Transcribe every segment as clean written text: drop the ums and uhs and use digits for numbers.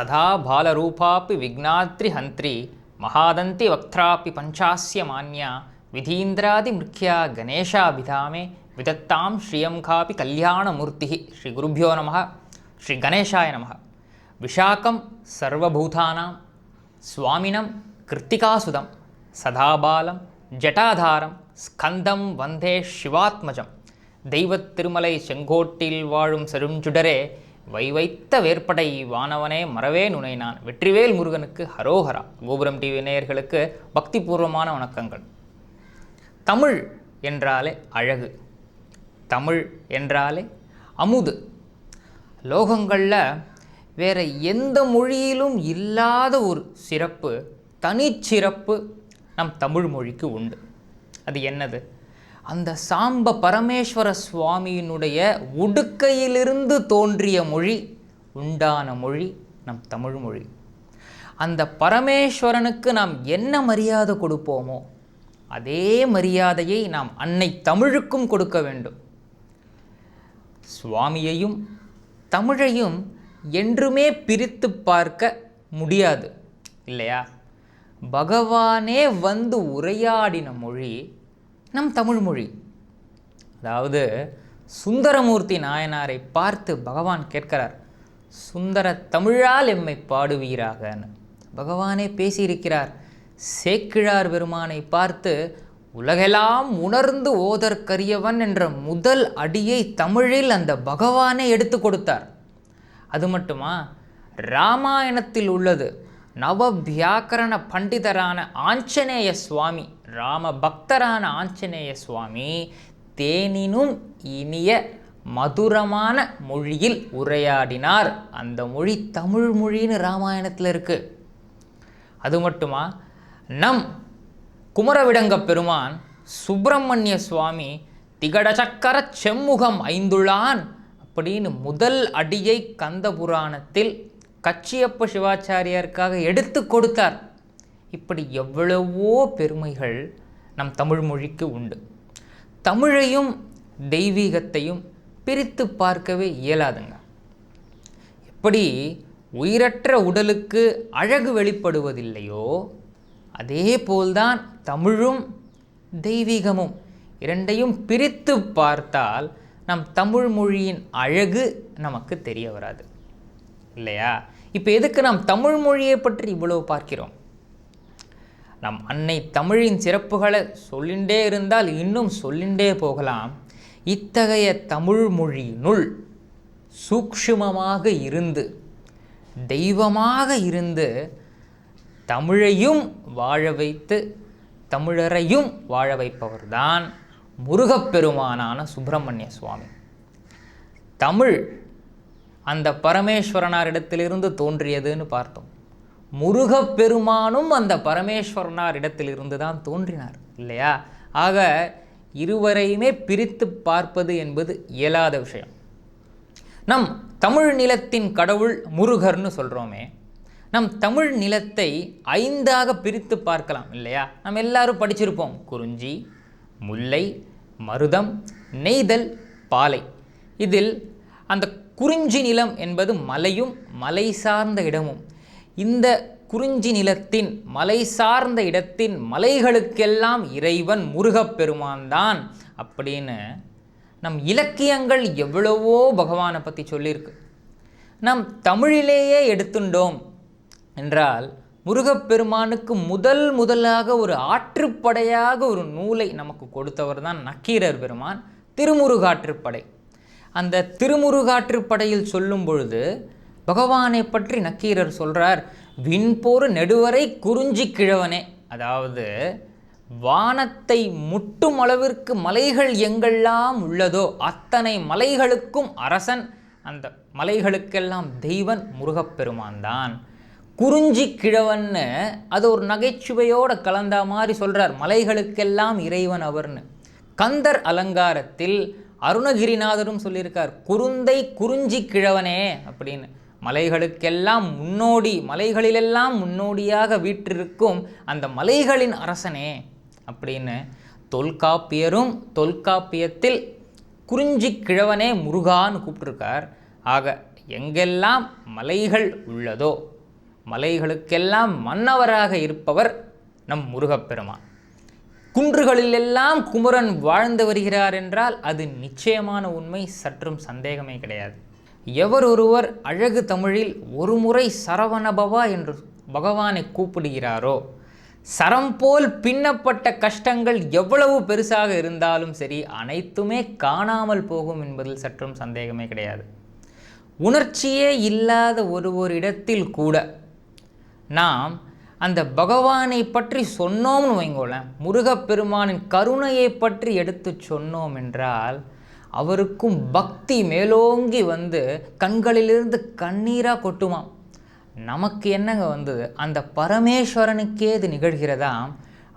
சதா பாலரூபாப்பி விக்னாத்ரி ஹந்திரி மகாதந்தி வக்த்ராப்பி பஞ்சாஸ்ய மான்யா விதீந்திராதி முக்கியா கணேஷாபிதாமே விதத்தாம் ஸ்ரீயம் காபி கல்யாணமூர்த்தி. ஸ்ரீ குருபியோ நம. ஸ்ரீ கணேஷாய நம. விஷாக்கம் சர்வபூதானாம் சுவாமினம் கிருத்திகாசுதம் சதாபாலம் ஜட்டாதாரம் ஸ்கந்தம் வந்தே சிவாத்மஜம். தெய்வத் திருமலை செங்கோட்டில் வாழும் செருஞ்சுடரே வைத்த வேற்படை வானவனே மறவே நுனை நான். வெற்றிவேல் முருகனுக்கு ஹரோஹரா. கோபுரம் டிவி நேயர்களுக்கு பக்திபூர்வமான வணக்கங்கள். தமிழ் என்றாலே அழகு, தமிழ் என்றாலே அமுது. லோகங்களில் வேற எந்த மொழியிலும் இல்லாத ஒரு சிறப்பு, தனிச்சிறப்பு நம் தமிழ் மொழிக்கு உண்டு. அது என்னது? அந்த சாம்ப பரமேஸ்வர சுவாமியினுடைய உடுக்கையிலிருந்து தோன்றிய மொழி, உண்டான மொழி நம் தமிழ் மொழி. அந்த பரமேஸ்வரனுக்கு நாம் என்ன மரியாதை கொடுப்போமோ அதே மரியாதையை நாம் அன்னை தமிழுக்கும் கொடுக்க வேண்டும். சுவாமியையும் தமிழையும் என்றுமே பிரித்து பார்க்க முடியாது இல்லையா? பகவானே வந்து உரையாடின மொழி நம் தமிழ் மொழி. அதாவது சுந்தரமூர்த்தி நாயனாரை பார்த்து பகவான் கேட்கிறார், சுந்தர தமிழால் எம்மை பாடுவீராகன்னு பகவானே பேசியிருக்கிறார். சேக்கிழார் பெருமானை பார்த்து உலகெல்லாம் உணர்ந்து ஓதற்கரியவன் என்ற முதல் அடியை தமிழில் அந்த பகவானே எடுத்து கொடுத்தார். அது மட்டுமா, ராமாயணத்தில் உள்ளது நவ வியாக்கரண பண்டிதரான ஆஞ்சநேய சுவாமி, ராம பக்தரான ஆஞ்சநேய சுவாமி தேனினும் இனிய மதுரமான மொழியில் உரையாடினார். அந்த மொழி தமிழ் மொழின்னு ராமாயணத்தில் இருக்கு. அது மட்டுமா, நம் குமரவிடங்க பெருமான் சுப்பிரமணிய சுவாமி திகட சக்கர செம்முகம் ஐந்துளான் அப்படின்னு முதல் அடியை கந்த புராணத்தில் கச்சியப்ப சிவாச்சாரியாருக்காக எடுத்து கொடுத்தார். இப்படி எவ்வளவோ பெருமைகள் நம் தமிழ் மொழிக்கு உண்டு. தமிழையும் தெய்வீகத்தையும் பிரித்து பார்க்கவே இயலாதுங்க. எப்படி உயிரற்ற உடலுக்கு அழகு வெளிப்படுவதில்லையோ அதே போல்தான் தமிழும் தெய்வீகமும். இரண்டையும் பிரித்து பார்த்தால் நம் தமிழ் மொழியின் அழகு நமக்கு தெரிய வராது இல்லையா? இப்போ எதுக்கு நாம் தமிழ் மொழியை பற்றி இவ்வளவு பார்க்கிறோம்? நம் அன்னை தமிழின் சிறப்புகளை சொல்லிண்டே இருந்தால் இன்னும் சொல்லிண்டே போகலாம். இத்தகைய தமிழ் மொழியினுள் சூக்ஷ்மமாக இருந்து, தெய்வமாக இருந்து, தமிழையும் வாழ வைத்து தமிழரையும் வாழ வைப்பவர்தான் முருகப்பெருமானான சுப்பிரமணிய சுவாமி. தமிழ் அந்த பரமேஸ்வரனாரிடத்திலிருந்து தோன்றியதுன்னு பார்த்தோம். முருகப்பெருமானும் அந்த பரமேஸ்வரனார் இடத்திலிருந்து தான் தோன்றினார் இல்லையா? ஆக இருவரையுமே பிரித்து பார்ப்பது என்பது இயலாத விஷயம். நம் தமிழ் நிலத்தின் கடவுள் முருகர்னு சொல்கிறோமே, நம் தமிழ் நிலத்தை 5ஆக பிரித்து பார்க்கலாம் இல்லையா? நம்ம எல்லாரும் படிச்சிருப்போம். குறிஞ்சி, முல்லை, மருதம், நெய்தல், பாலை. இதில் அந்த குறிஞ்சி நிலம் என்பது மலையும் மலை சார்ந்த இடமும். இந்த குறிஞ்சி நிலத்தின் மலை சார்ந்த இடத்தின் மலைகளுக்கெல்லாம் இறைவன் முருகப்பெருமான் தான் அப்படின்னு நம் இலக்கியங்கள் எவ்வளவோ பகவானை பற்றி சொல்லியிருக்கு. நம் தமிழிலேயே எடுத்துட்டோம் என்றால் முருகப்பெருமானுக்கு முதலாக ஒரு ஆற்றுப்படையாக ஒரு நூலை நமக்கு கொடுத்தவர் தான் நக்கீரர் பெருமான், திருமுருகாற்றுப்படை. அந்த திருமுருகாற்றுப்படையில் சொல்லும் பொழுது பகவானை பற்றி நக்கீரர் சொல்கிறார், விண்போர் நெடுவரை குறிஞ்சி கிழவனே. அதாவது வானத்தை முட்டும் அளவிற்கு மலைகள் எங்கெல்லாம் உள்ளதோ அத்தனை மலைகளுக்கும் அரசன், அந்த மலைகளுக்கெல்லாம் தெய்வன் முருகப்பெருமான் தான். குறிஞ்சி கிழவன்னு அது ஒரு நகைச்சுவையோடு கலந்தா மாதிரி சொல்கிறார், மலைகளுக்கெல்லாம் இறைவன் அவர்னு. கந்தர் அலங்காரத்தில் அருணகிரிநாதரும் சொல்லியிருக்கார், குருந்தை குறிஞ்சி கிழவனே அப்படின்னு. மலைகளுக்கெல்லாம் முன்னோடி, மலைகளிலெல்லாம் முன்னோடியாக வீற்றிருக்கும் அந்த மலைகளின் அரசனே அப்படின்னு தொல்காப்பியரும் தொல்காப்பியத்தில் குறிஞ்சி கிழவனே முருகான்னு கூப்பிட்டுருக்கார். ஆக எங்கெல்லாம் மலைகள் உள்ளதோ மலைகளுக்கெல்லாம் மன்னவராக இருப்பவர் நம் முருகப்பெருமான். குன்றுகளிலெல்லாம் குமரன் வாழ்ந்து வருகிறார் என்றால் அது நிச்சயமான உண்மை, சற்றும் சந்தேகமே கிடையாது. எவர் ஒருவர் அழகு தமிழில் ஒரு முறை சரவணபவா என்று பகவானை கூப்பிடுகிறாரோ, சரம் போல் பின்னப்பட்ட கஷ்டங்கள் எவ்வளவு பெருசாக இருந்தாலும் சரி அனைத்துமே காணாமல் போகும் என்பதில் சற்றும் சந்தேகமே கிடையாது. உணர்ச்சியே இல்லாத ஒரு இடத்தில் கூட நாம் அந்த பகவானை பற்றி சொன்னோம்னு வைங்கோளேன், முருகப்பெருமானின் கருணையை பற்றி எடுத்து சொன்னோம் என்றால் அவருக்கும் பக்தி மேலோங்கி வந்து கண்களிலிருந்து கண்ணீராக கொட்டுமாம். நமக்கு என்னங்க வந்தது, அந்த பரமேஸ்வரனுக்கே இது நிகழ்கிறதாம்.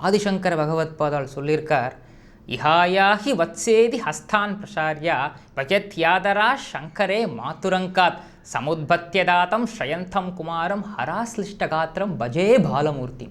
ஆதிசங்கர பகவத்பாதால் சொல்லியிருக்கார், இஹாயாஹி வத்சேதி ஹஸ்தான் பிரசாரியா பஜத்யாதரா சங்கரே மாதுரங்காத் சமுத்பத்தியதாத்தம் ஸ்ரயந்தம் குமாரம் ஹராஸ்லிஷ்டகாத்திரம் பஜே பாலமூர்த்தி.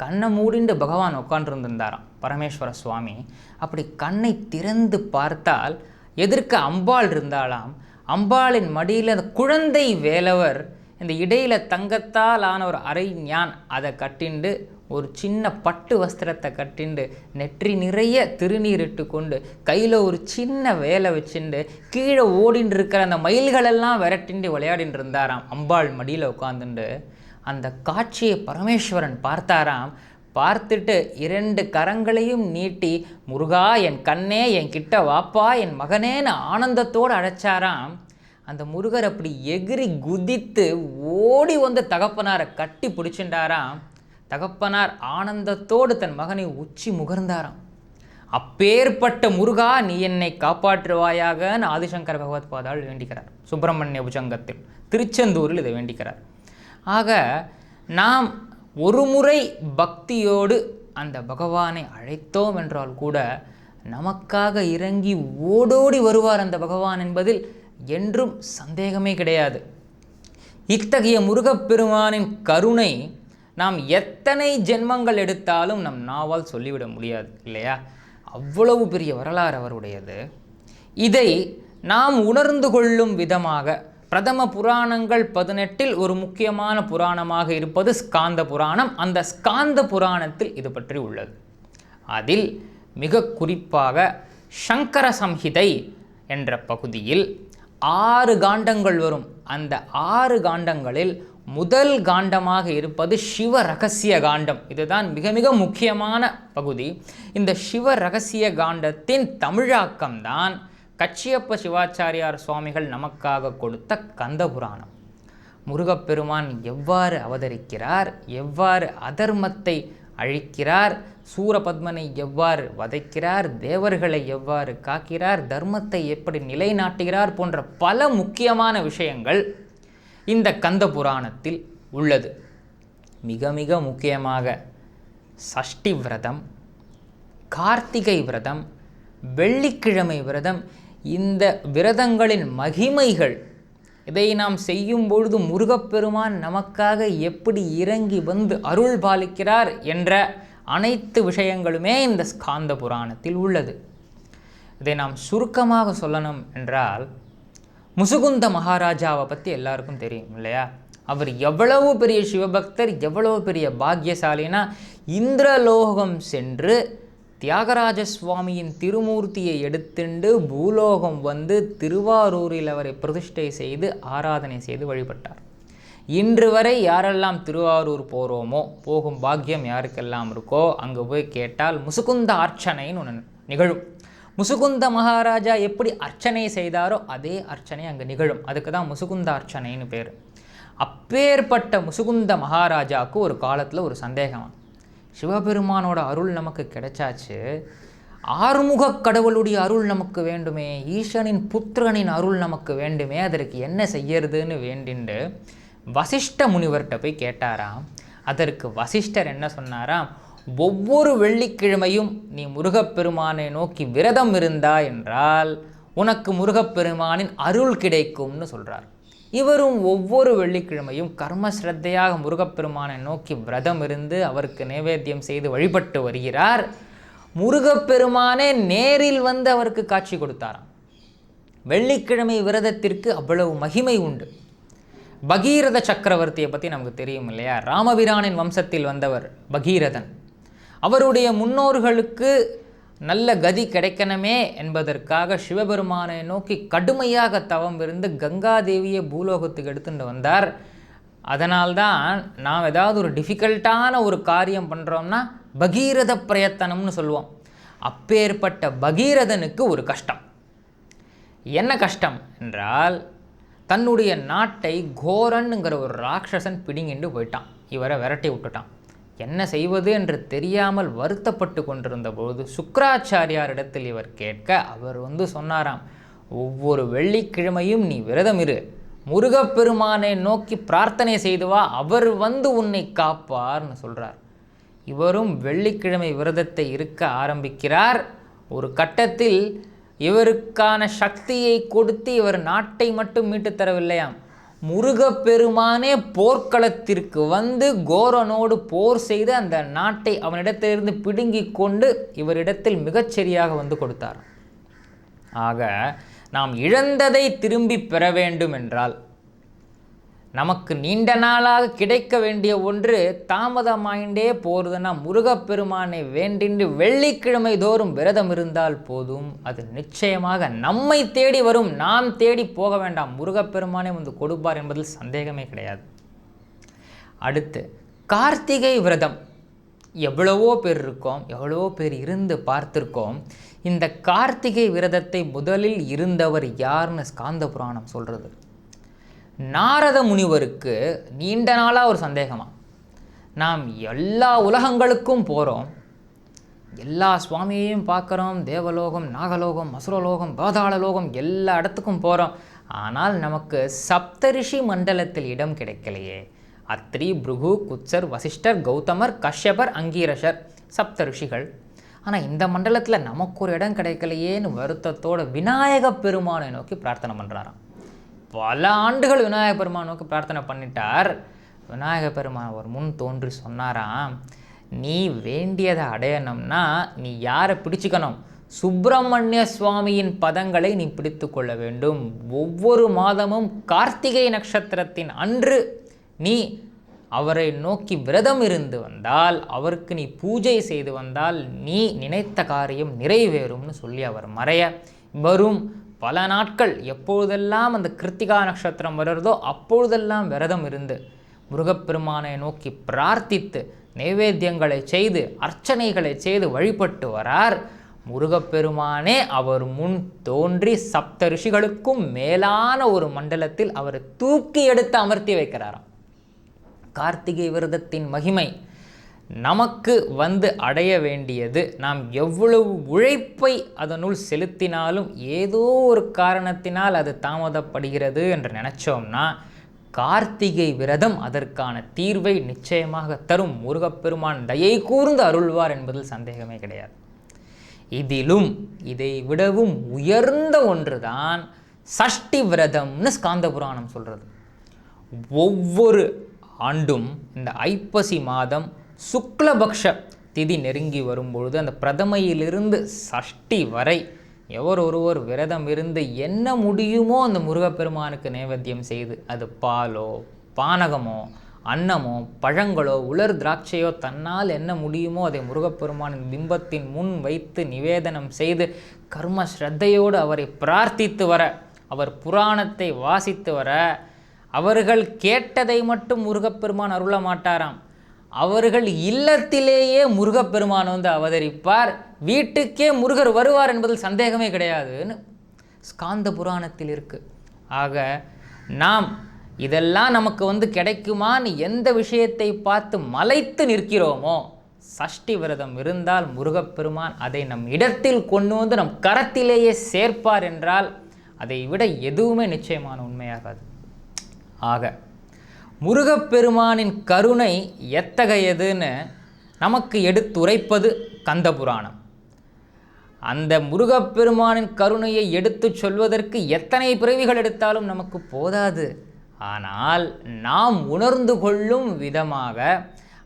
கண்ணை மூடிண்டு பகவான் உட்காண்டிருந்தாராம் பரமேஸ்வர சுவாமி. அப்படி கண்ணை திறந்து பார்த்தால் எதிர்க்க அம்பாள் இருந்தாலாம். அம்பாளின் மடியில் அந்த குழந்தை வேலவர் இந்த இடையில தங்கத்தால் ஆன ஒரு அரை ஞான் அதை கட்டிண்டு, ஒரு சின்ன பட்டு வஸ்திரத்தை கட்டிண்டு, நெற்றி நிறைய திருநீரிட்டு கொண்டு, கையில் ஒரு சின்ன வேலை வச்சுண்டு, கீழே ஓடின்னு இருக்கிற அந்த மயில்களெல்லாம் விரட்டிண்டு விளையாடின்னு இருந்தாராம் அம்பாள் மடியில் உட்காந்துண்டு. அந்த காட்சியை பரமேஸ்வரன் பார்த்தாராம். பார்த்துட்டு 2 கரங்களையும் நீட்டி, முருகா என் கண்ணே, என் கிட்ட வாப்பா, என் மகனேன்னு ஆனந்தத்தோடு அழைச்சாராம். அந்த முருகர் அப்படி எகிரி குதித்து ஓடி வந்து தகப்பனாரை கட்டி பிடிச்சிண்டாராம். தகப்பனார் ஆனந்தத்தோடு தன் மகனை உச்சி முகர்ந்தாராம். அப்பேற்பட்ட முருகா நீ என்னை காப்பாற்றுவாயாகன்னு ஆதிசங்கர பகவத்பாதால் வேண்டிக்கிறார். சுப்பிரமணிய புஜங்கத்தில் திருச்செந்தூரில் இதை வேண்டிக்கிறார். ஆக நாம் ஒரு முறை பக்தியோடு அந்த பகவானை அழைத்தோம் என்றால் கூட நமக்காக இறங்கி ஓடோடி வருவார் அந்த பகவான் என்பதில் என்றும் சந்தேகமே கிடையாது. இத்தகைய முருகப்பெருமானின் கருணை நாம் எத்தனை ஜென்மங்கள் எடுத்தாலும் நம் நாவால் சொல்லிவிட முடியாது இல்லையா? அவ்வளவு பெரிய வரலாறு அவருடையது. இதை நாம் உணர்ந்து கொள்ளும் விதமாக பிரதம புராணங்கள் 18 ஒரு முக்கியமான புராணமாக இருப்பது ஸ்காந்த புராணம். அந்த ஸ்காந்த புராணத்தில் இது பற்றி உள்ளது. அதில் மிக குறிப்பாக சங்கர சம்ஹிதை என்ற பகுதியில் 6 காண்டங்கள் வரும். அந்த 6 காண்டங்களில் முதல் காண்டமாக இருப்பது சிவ ரகசிய காண்டம். இதுதான் மிக மிக முக்கியமான பகுதி. இந்த சிவ ரகசிய காண்டத்தின் தமிழாக்கம்தான் கச்சியப்ப சிவாச்சாரியார் சுவாமிகள் நமக்காக கொடுத்த கந்த புராணம். முருகப்பெருமான் எவ்வாறு அவதரிக்கிறார், எவ்வாறு அதர்மத்தை அழிக்கிறார், சூரபத்மனை எவ்வாறு வதைக்கிறார், தேவர்களை எவ்வாறு காக்கிறார், தர்மத்தை எப்படி நிலைநாட்டுகிறார் போன்ற பல முக்கியமான விஷயங்கள் இந்த கந்த புராணத்தில் உள்ளது. மிக மிக முக்கியமாக சஷ்டி விரதம், கார்த்திகை விரதம், வெள்ளிக்கிழமை விரதம், இந்த விரதங்களின் மகிமைகள், இதை நாம் செய்யும் பொழுது முருகப்பெருமான் நமக்காக எப்படி இறங்கி வந்து அருள் பாலிக்கிறார் என்ற அனைத்து விஷயங்களுமே இந்த ஸ்காந்த புராணத்தில் உள்ளது. இதை நாம் சுருக்கமாக சொல்லணும் என்றால், முசுகுந்த மகாராஜாவை பற்றி எல்லாருக்கும் தெரியும் இல்லையா? அவர் எவ்வளவு பெரிய சிவபக்தர், எவ்வளவு பெரிய பாக்யசாலினா, இந்திரலோகம் சென்று தியாகராஜ சுவாமியின் திருமூர்த்தியை எடுத்துண்டு பூலோகம் வந்து திருவாரூரில் அவரை பிரதிஷ்டை செய்து ஆராதனை செய்து வழிபட்டார். இன்று வரை யாரெல்லாம் திருவாரூர் போகிறோமோ, போகும் பாக்கியம் யாருக்கெல்லாம் இருக்கோ, அங்கே போய் கேட்டால் முசுகுந்த அர்ச்சனைன்னு ஒன்று நிகழும். முசுகுந்த மகாராஜா எப்படி அர்ச்சனை செய்தாரோ அதே அர்ச்சனை அங்கே நிகழும். அதுக்கு தான் முசுகுந்த அர்ச்சனைன்னு பேர். அப்பேற்பட்ட முசுகுந்த மகாராஜாவுக்கு ஒரு காலத்தில் ஒரு சந்தேகம், சிவபெருமானோட அருள் நமக்கு கிடைச்சாச்சு, ஆறுமுக கடவுளுடைய அருள் நமக்கு வேண்டுமே, ஈசனின் புத்திரனின் அருள் நமக்கு வேண்டுமே, அதற்கு என்ன செய்யறதுன்னு வேண்டிண்டு வசிஷ்ட முனிவர்கிட்ட போய் கேட்டாராம். அதற்கு வசிஷ்டர் என்ன சொன்னாராம், ஒவ்வொரு வெள்ளிக்கிழமையும் நீ முருகப்பெருமானை நோக்கி விரதம் இருந்தா என்றால் உனக்கு முருகப்பெருமானின் அருள் கிடைக்கும்னு சொல்கிறார். இவரும் ஒவ்வொரு வெள்ளிக்கிழமையும் கர்மஸ்ரத்தையாக முருகப்பெருமானை நோக்கி விரதம் இருந்து அவருக்கு நைவேத்தியம் செய்து வழிபட்டு வருகிறார். முருகப்பெருமானே நேரில் வந்து அவருக்கு காட்சி கொடுத்தாராம். வெள்ளிக்கிழமை விரதத்திற்கு அவ்வளவு மகிமை உண்டு. பகீரத சக்கரவர்த்தியை பற்றி நமக்கு தெரியும் இல்லையா? ராமபிரானின் வம்சத்தில் வந்தவர் பகீரதன். அவருடைய முன்னோர்களுக்கு நல்ல கதி கிடைக்கணுமே என்பதற்காக சிவபெருமானை நோக்கி கடுமையாக தவம் இருந்து கங்காதேவியை பூலோகத்துக்கு எடுத்துட்டு வந்தார். அதனால்தான் நாம் ஏதாவது ஒரு டிஃபிகல்ட்டான ஒரு காரியம் பண்ணுறோம்னா பகீரத பிரயத்தனம்னு சொல்லுவோம். அப்பேற்பட்ட பகீரதனுக்கு ஒரு கஷ்டம். என்ன கஷ்டம் என்றால், தன்னுடைய நாட்டை கோரன்ங்கிற ஒரு ராட்சசன் பிடுங்கிண்டு போயிட்டான். இவரை விரட்டி விட்டுட்டான். என்ன செய்வது என்று தெரியாமல் வருத்தப்பட்டு கொண்டிருந்த போது சுக்கிராச்சாரியாரிடத்தில் இவர் கேட்க, அவர் சொன்னாராம், ஒவ்வொரு வெள்ளிக்கிழமையும் நீ விரதம் இரு, முருகப்பெருமானை நோக்கி பிரார்த்தனை செய்து வா, அவர் உன்னை காப்பார்னு சொல்கிறார். இவரும் வெள்ளிக்கிழமை விரதத்தை இருக்க ஆரம்பிக்கிறார். ஒரு கட்டத்தில் இவருக்கான சக்தியை கொடுத்து இவர் நாட்டை மட்டும் மீட்டு தரவில்லையாம், முருகப்பெருமானே போர்க்களத்திற்கு கோரனோடு போர் செய்து அந்த நாட்டை அவனிடத்திலிருந்து பிடுங்கி கொண்டு இவரிடத்தில் மிகச்சரியாக கொடுத்தார். ஆக நாம் இழந்ததை திரும்பி பெற வேண்டும் என்றால், நமக்கு நீண்ட நாளாக கிடைக்க வேண்டிய ஒன்று தாமதமாயிண்டே போகிறதுனா முருகப்பெருமானை வேண்டின்று வெள்ளிக்கிழமை தோறும் விரதம் இருந்தால் போதும். அது நிச்சயமாக நம்மை தேடி வரும். நாம் தேடி போக வேண்டாம், முருகப்பெருமானே கொடுப்பார் என்பதில் சந்தேகமே கிடையாது. அடுத்து கார்த்திகை விரதம். எவ்வளவோ பேர் இருக்கோம், எவ்வளவோ பேர் இருந்து பார்த்துருக்கோம். இந்த கார்த்திகை விரதத்தை முதலில் இருந்தவர் யார்னு ஸ்காந்த புராணம் சொல்கிறது. நாரத முனிவருக்கு நீண்ட நாளாக ஒரு சந்தேகமாக, நாம் எல்லா உலகங்களுக்கும் போகிறோம், எல்லா சுவாமியையும் பார்க்குறோம், தேவலோகம், நாகலோகம், அசுரலோகம், பாதாளலோகம், எல்லா இடத்துக்கும் போகிறோம், ஆனால் நமக்கு சப்தரிஷி மண்டலத்தில் இடம் கிடைக்கலையே. அத்ரி, பிருகு, குச்சர், வசிஷ்டர், கௌதமர், கஷ்யபர், அங்கீரஷர், சப்த ரிஷிகள். ஆனால் இந்த மண்டலத்தில் நமக்கு ஒரு இடம் கிடைக்கலையேன்னு வருத்தத்தோடு விநாயக பெருமானை நோக்கி பிரார்த்தனை பண்ணுறாராம். பல ஆண்டுகள் விநாயக பெருமான் நோக்கி பிரார்த்தனை பண்ணிட்டார். விநாயக பெருமான் ஒரு முன் தோன்றி சொன்னாராம், நீ வேண்டியதை அடையணும்னா நீ யாரை பிடிச்சிக்கணும்? சுப்பிரமணிய சுவாமியின் பதங்களை நீ பிடித்து கொள்ள வேண்டும். ஒவ்வொரு மாதமும் கார்த்திகை நட்சத்திரத்தின் அன்று நீ அவரை நோக்கி விரதம் இருந்து வந்தால், அவருக்கு நீ பூஜை செய்து வந்தால் நீ நினைத்த காரியம் நிறைவேறும்னு சொல்லி அவர் மறைய, வரும் பல நாட்கள் எப்பொழுதெல்லாம் அந்த கிருத்திகா நட்சத்திரம் வருறதோ அப்பொழுதெல்லாம் விரதம் இருந்து முருகப்பெருமானை நோக்கி பிரார்த்தித்து நைவேத்தியங்களை செய்து அர்ச்சனைகளை செய்து வழிபட்டு வரார். முருகப்பெருமானே அவர் முன் தோன்றி சப்த ரிஷிகளுக்கும் மேலான ஒரு மண்டலத்தில் அவரை தூக்கி எடுத்து அமர்த்தி வைக்கிறாராம். கார்த்திகை விரதத்தின் மகிமை நமக்கு அடைய வேண்டியது, நாம் எவ்வளவு உழைப்பை அதனுள் செலுத்தினாலும் ஏதோ ஒரு காரணத்தினால் அது தாமதப்படுகிறது என்று நினச்சோம்னா, கார்த்திகை விரதம் அதற்கான தீர்வை நிச்சயமாக தரும். முருகப்பெருமான் தயை கூர்ந்து அருள்வார் என்பதில் சந்தேகமே கிடையாது. இதிலும் இதை விடவும் உயர்ந்த ஒன்றுதான் சஷ்டி விரதம்னு ஸ்காந்த புராணம் சொல்கிறது. ஒவ்வொரு ஆண்டும் இந்த ஐப்பசி மாதம் சுக்லபக்ஷ திதி நெருங்கி வரும்பொழுது அந்த பிரதமையிலிருந்து சஷ்டி வரை ஒருவர் விரதம் இருந்து என்ன முடியுமோ அந்த முருகப்பெருமானுக்கு நைவேத்தியம் செய்து, அது பாலோ பானகமோ அன்னமோ பழங்களோ உலர் திராட்சையோ தன்னால் என்ன முடியுமோ அதை முருகப்பெருமானின் பிம்பத்தின் முன் வைத்து நிவேதனம் செய்து கர்ம ஸ்ரத்தையோடு அவரை பிரார்த்தித்து வர, அவர் புராணத்தை வாசித்து வர, அவர்கள் கேட்டதை மட்டும் முருகப்பெருமான் அருள மாட்டாராம். அவர்கள் இல்லத்திலேயே முருகப்பெருமான் அவதரிப்பார், வீட்டுக்கே முருகர் வருவார் என்பதில் சந்தேகமே கிடையாதுன்னு ஸ்காந்த புராணத்தில் இருக்கு. ஆக நாம் இதெல்லாம் நமக்கு கிடைக்குமான்னு எந்த விஷயத்தை பார்த்து மலைத்து நிற்கிறோமோ, சஷ்டி விரதம் இருந்தால் முருகப்பெருமான் அதை நம் இடத்தில் கொண்டு நம் கரத்திலேயே சேர்ப்பார் என்றால் அதை விட எதுவுமே நிச்சயமான உண்மையாகாது. ஆக முருகப்பெருமானின் கருணை எத்தகையதுன்னு நமக்கு எடுத்துரைப்பது கந்த புராணம். அந்த முருகப்பெருமானின் கருணையை எடுத்து சொல்வதற்கு எத்தனை பிறவிகள் எடுத்தாலும் நமக்கு போதாது. ஆனால் நாம் உணர்ந்து கொள்ளும் விதமாக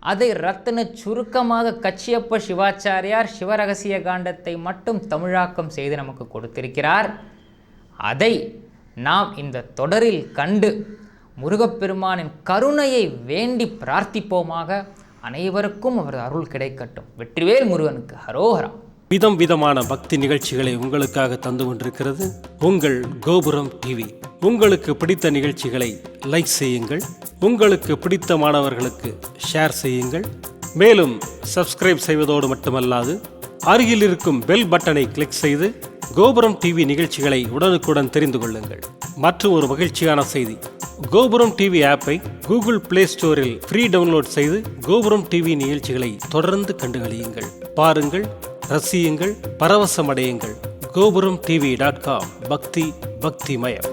அதை ரத்தின சுருக்கமாக கச்சியப்ப சிவாச்சாரியார் சிவரகசிய காண்டத்தை மட்டும் தமிழாக்கம் செய்து நமக்கு கொடுத்திருக்கிறார். அதை நாம் இந்த தொடரில் கண்டு முருகப்பெருமானின் கருணையை வேண்டி பிரார்த்திப்போமாக. அனைவருக்கும் அவர் அருள் கிடைக்கட்டும். வெற்றிவேல் முருகனுக்கு ஹரோஹரா. விதம் விதமான பக்தி நிகழ்ச்சிகளை உங்களுக்காக தந்து கொண்டிருக்கிறது உங்கள் கோபுரம் டிவி. உங்களுக்கு பிடித்த நிகழ்ச்சிகளை லைக் செய்யுங்கள், உங்களுக்கு பிடித்த மாணவர்களுக்கு ஷேர் செய்யுங்கள். மேலும் சப்ஸ்கிரைப் செய்வதோடு மட்டுமல்லாது அருகில் இருக்கும் பெல் பட்டனை கிளிக் செய்து கோபுரம் டிவி நிகழ்ச்சிகளை உடனுக்குடன் தெரிந்து கொள்ளுங்கள். மற்றும் ஒரு மகிழ்ச்சியான செய்தி, கோபுரம் டிவி ஆப்பை கூகுள் பிளே ஸ்டோரில் ஃப்ரீ டவுன்லோட் செய்து கோபுரம் டிவி நிகழ்ச்சிகளை தொடர்ந்து கண்டுகளியுங்கள், பாருங்கள், ரசியுங்கள், பரவசமடையுங்கள். gopuramtv.com. பக்தி பக்திமயம்.